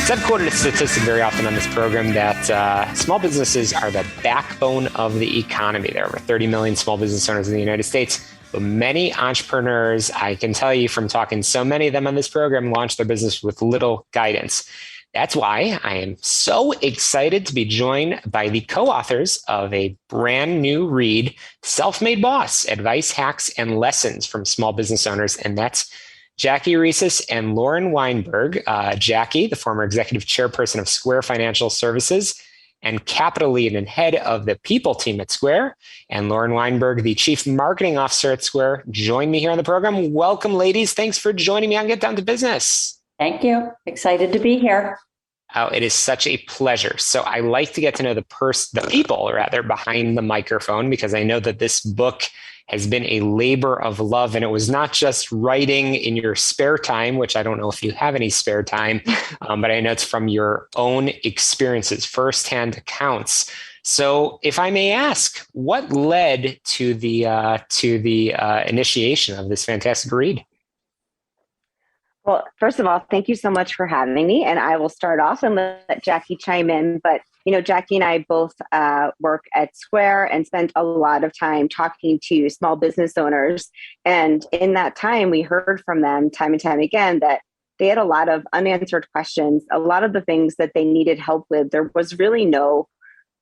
So I've quoted a statistic very often on this program that small businesses are the backbone of the economy. There are over 30 million small business owners in the United States, but many entrepreneurs, I can tell you from talking so many of them on this program, launch their business with little guidance. That's why I am so excited to be joined by the co-authors of a brand new read, Self-Made Boss, Advice, Hacks, and Lessons from Small Business Owners. And that's Jackie Reeses and Lauren Weinberg. Jackie, the former executive chairperson of Square Financial Services and capital lead and head of the people team at Square, and Lauren Weinberg, the chief marketing officer at Square, join me here on the program. Welcome, ladies. Thanks for joining me on Get Down to Business. Thank you. Excited to be here. Oh, it is such a pleasure. So I like to get to know the people behind the microphone, because I know that this book has been a labor of love. And it was not just writing in your spare time, which I don't know if you have any spare time, but I know it's from your own experiences, firsthand accounts. So if I may ask, what led to the initiation of this fantastic read? Well, first of all, thank you so much for having me. And I will start off and let Jackie chime in. But, Jackie and I both work at Square and spent a lot of time talking to small business owners. And in that time, we heard from them time and time again that they had a lot of unanswered questions, a lot of the things that they needed help with. There was really no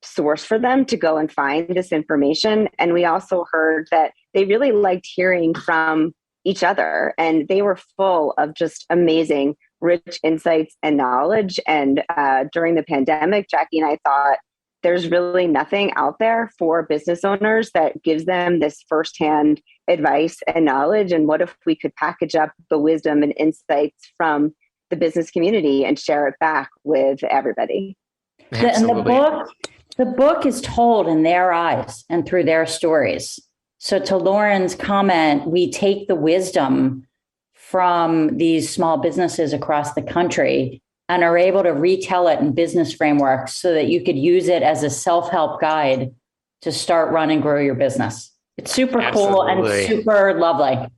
source for them to go and find this information. And we also heard that they really liked hearing from each other, and they were full of just amazing, rich insights and knowledge. And during the pandemic, Jackie and I thought there's really nothing out there for business owners that gives them this firsthand advice and knowledge. And what if we could package up the wisdom and insights from the business community and share it back with everybody? Absolutely. And the book is told in their eyes and through their stories. So to Lauren's comment, we take the wisdom from these small businesses across the country and are able to retell it in business frameworks so that you could use it as a self-help guide to start, run, and grow your business. It's super cool and super lovely.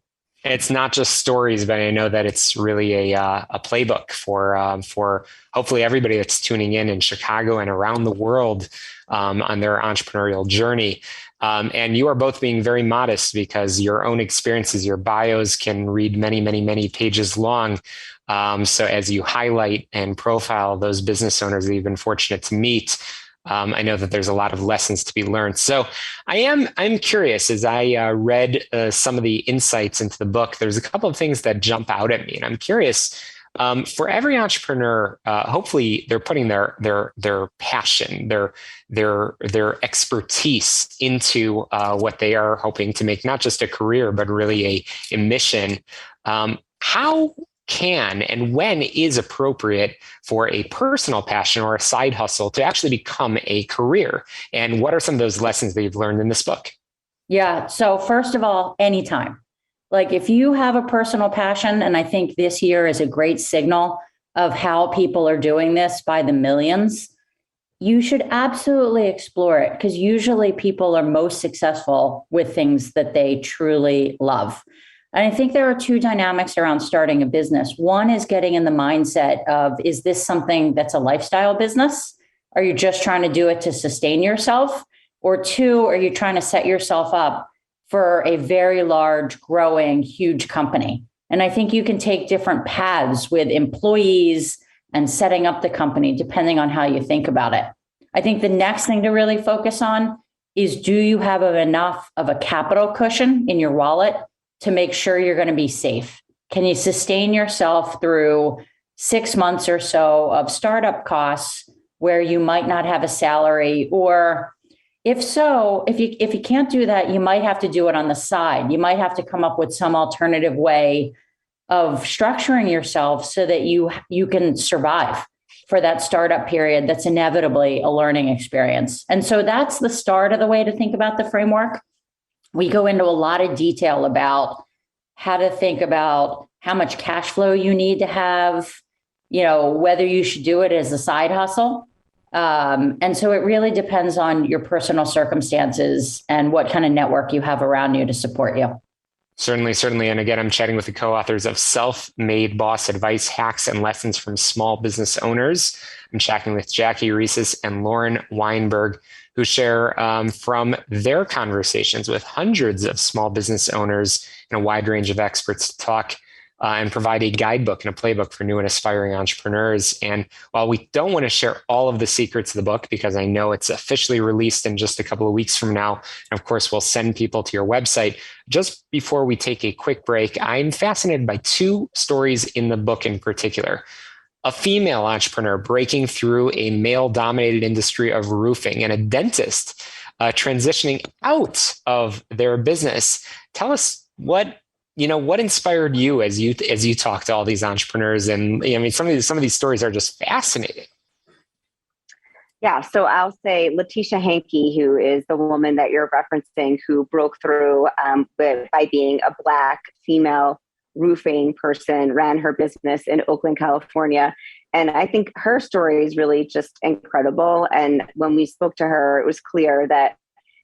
It's not just stories, but I know that it's really a playbook for hopefully everybody that's tuning in Chicago and around the world on their entrepreneurial journey. And you are both being very modest, because your own experiences, your bios can read many, many, many pages long. So as you highlight and profile those business owners that you've been fortunate to meet, I know that there's a lot of lessons to be learned. So I'm curious, as I read some of the insights into the book, there's a couple of things that jump out at me. And I'm curious, for every entrepreneur, hopefully they're putting their passion, their expertise into what they are hoping to make, not just a career, but really a mission. How can and when is appropriate for a personal passion or a side hustle to actually become a career? And what are some of those lessons that you've learned in this book? Yeah. So first of all, anytime. Like if you have a personal passion, and I think this year is a great signal of how people are doing this by the millions, you should absolutely explore it, because usually people are most successful with things that they truly love. And I think there are two dynamics around starting a business. One is getting in the mindset of, is this something that's a lifestyle business? Are you just trying to do it to sustain yourself? Or two, are you trying to set yourself up for a very large, growing, huge company? And I think you can take different paths with employees and setting up the company, depending on how you think about it. I think the next thing to really focus on is, do you have enough of a capital cushion in your wallet to make sure you're going to be safe? Can you sustain yourself through 6 months or so of startup costs where you might not have a salary? Or if so, if you can't do that, you might have to do it on the side. You might have to come up with some alternative way of structuring yourself so that you can survive for that startup period that's inevitably a learning experience. And so that's the start of the way to think about the framework. We go into a lot of detail about how to think about how much cash flow you need to have, whether you should do it as a side hustle. And so it really depends on your personal circumstances and what kind of network you have around you to support you. Certainly, certainly. And again, I'm chatting with the co-authors of Self-Made Boss: Advice, Hacks, and Lessons from Small Business Owners. I'm chatting with Jackie Reeses and Lauren Weinberg, who share from their conversations with hundreds of small business owners and a wide range of experts to talk and provide a guidebook and a playbook for new and aspiring entrepreneurs. And while we don't want to share all of the secrets of the book, because I know it's officially released in just a couple of weeks from now, and of course, we'll send people to your website. Just before we take a quick break, I'm fascinated by two stories in the book in particular. A female entrepreneur breaking through a male-dominated industry of roofing, and a dentist transitioning out of their business. Tell us what inspired you as you talk to all these entrepreneurs. And I mean, some of these stories are just fascinating. Yeah, so I'll say Letitia Hankey, who is the woman that you're referencing, who broke through by being a Black female roofing person, ran her business in Oakland, California. And I think her story is really just incredible. And when we spoke to her, it was clear that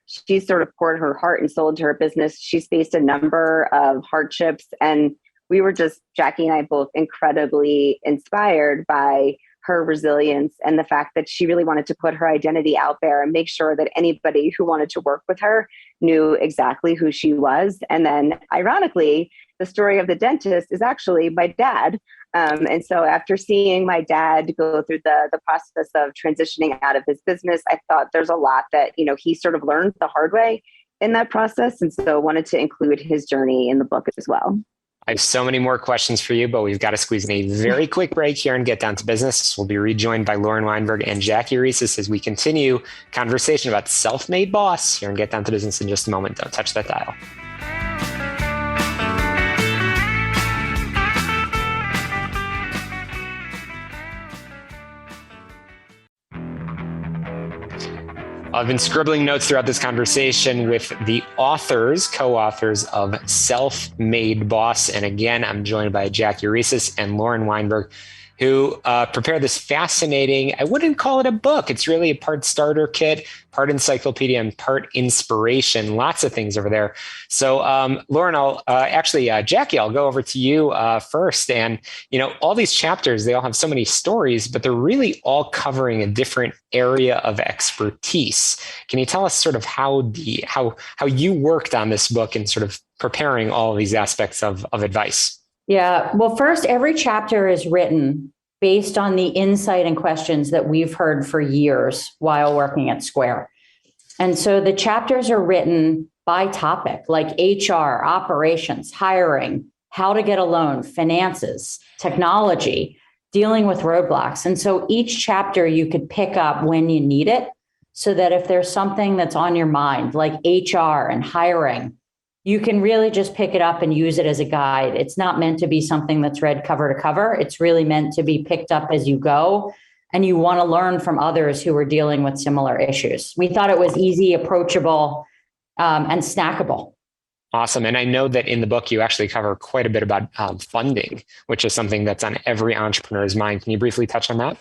she's sort of poured her heart and soul into her business. She's faced a number of hardships, and we were just, Jackie and I both, incredibly inspired by her resilience and the fact that she really wanted to put her identity out there and make sure that anybody who wanted to work with her knew exactly who she was. And then, ironically, the story of the dentist is actually my dad. And so after seeing my dad go through the process of transitioning out of his business, I thought there's a lot that, he sort of learned the hard way in that process. And so wanted to include his journey in the book as well. I have so many more questions for you, but we've got to squeeze in a very quick break here and get down to business. We'll be rejoined by Lauren Weinberg and Jackie Reeses as we continue conversation about Self-Made Boss here and Get Down to Business in just a moment. Don't touch that dial. I've been scribbling notes throughout this conversation with the co-authors of Self-Made Boss. And again, I'm joined by Jackie Reeses and Lauren Weinberg, who prepared this fascinating, I wouldn't call it a book. It's really a part starter kit, part encyclopedia, and part inspiration. Lots of things over there. So Lauren, Jackie, I'll go over to you first. And, all these chapters, they all have so many stories, but they're really all covering a different area of expertise. Can you tell us sort of how you worked on this book and sort of preparing all of these aspects of advice? Yeah. Well, first, every chapter is written based on the insight and questions that we've heard for years while working at Square. And so the chapters are written by topic, like HR, operations, hiring, how to get a loan, finances, technology, dealing with roadblocks. And so each chapter you could pick up when you need it, so that if there's something that's on your mind, like HR and hiring, you can really just pick it up and use it as a guide. It's not meant to be something that's read cover to cover. It's really meant to be picked up as you go, and you want to learn from others who are dealing with similar issues. We thought it was easy, approachable, and snackable. Awesome. And I know that in the book, you actually cover quite a bit about funding, which is something that's on every entrepreneur's mind. Can you briefly touch on that?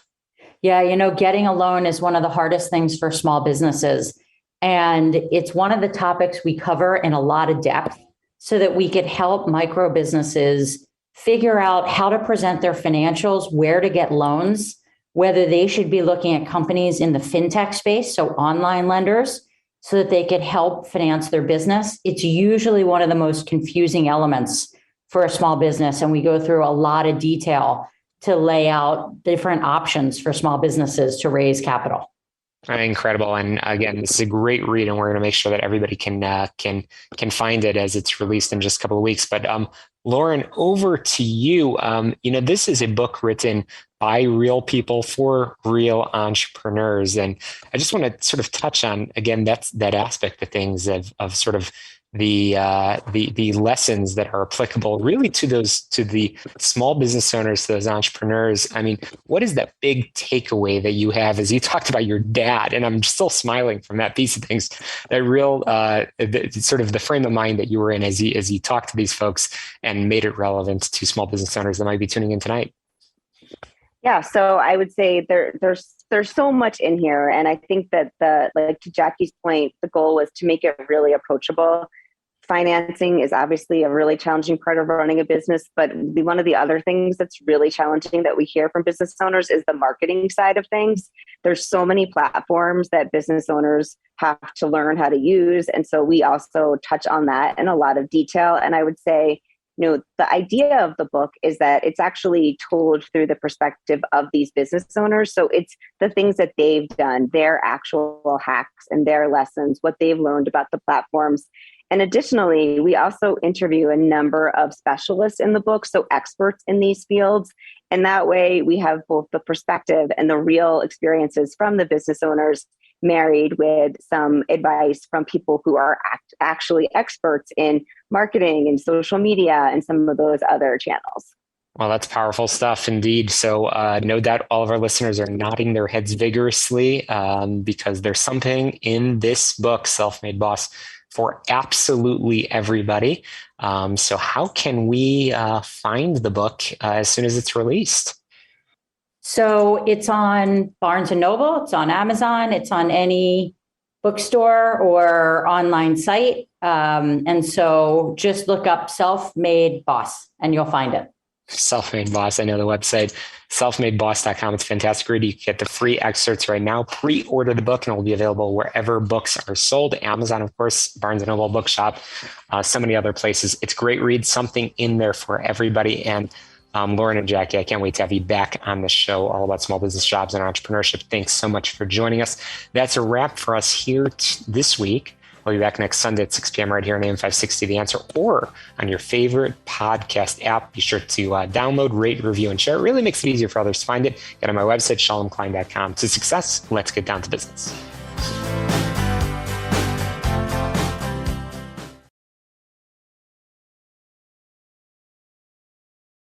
Yeah, getting a loan is one of the hardest things for small businesses. And it's one of the topics we cover in a lot of depth so that we could help micro businesses figure out how to present their financials, where to get loans, whether they should be looking at companies in the fintech space, so online lenders, so that they could help finance their business. It's usually one of the most confusing elements for a small business. And we go through a lot of detail to lay out different options for small businesses to raise capital. Incredible. And again, this is a great read, and we're going to make sure that everybody can find it as it's released in just a couple of weeks. But Lauren, over to you. This is a book written by real people for real entrepreneurs. And I just want to sort of touch on, again, that aspect of things of sort of the lessons that are applicable really to the small business owners, to those entrepreneurs. I mean, what is that big takeaway that you have as you talked about your dad? And I'm still smiling from that piece of things, that real sort of the frame of mind that you were in as you talked to these folks and made it relevant to small business owners that might be tuning in tonight. Yeah, so I would say there's so much in here, and I think that to Jackie's point, the goal was to make it really approachable Financing is obviously a really challenging part of running a business, but one of the other things that's really challenging that we hear from business owners is the marketing side of things. There's so many platforms that business owners have to learn how to use. And so we also touch on that in a lot of detail. And I would say, the idea of the book is that it's actually told through the perspective of these business owners. So it's the things that they've done, their actual hacks and their lessons, what they've learned about the platforms. And additionally, we also interview a number of specialists in the book, so experts in these fields. And that way we have both the perspective and the real experiences from the business owners married with some advice from people who are actually experts in marketing and social media and some of those other channels. Well, that's powerful stuff indeed. So no doubt all of our listeners are nodding their heads vigorously because there's something in this book, Self-Made Boss, for absolutely everybody. So how can we find the book as soon as it's released? So it's on Barnes & Noble, it's on Amazon, it's on any bookstore or online site. And so just look up Self-Made Boss and you'll find it. Self-Made Boss. I know the website, selfmadeboss.com. It's fantastic read. You can get the free excerpts right now. Pre-order the book and it will be available wherever books are sold. Amazon, of course, Barnes & Noble Bookshop, so many other places. It's a great read, something in there for everybody. And Lauren and Jackie, I can't wait to have you back on the show, all about small business, jobs, and entrepreneurship. Thanks so much for joining us. That's a wrap for us here this week. We'll be back next Sunday at 6 p.m. right here on AM 560 The Answer or on your favorite podcast app. Be sure to download, rate, review, and share. It really makes it easier for others to find it. Get on my website, shalomklein.com. To success, let's get down to business.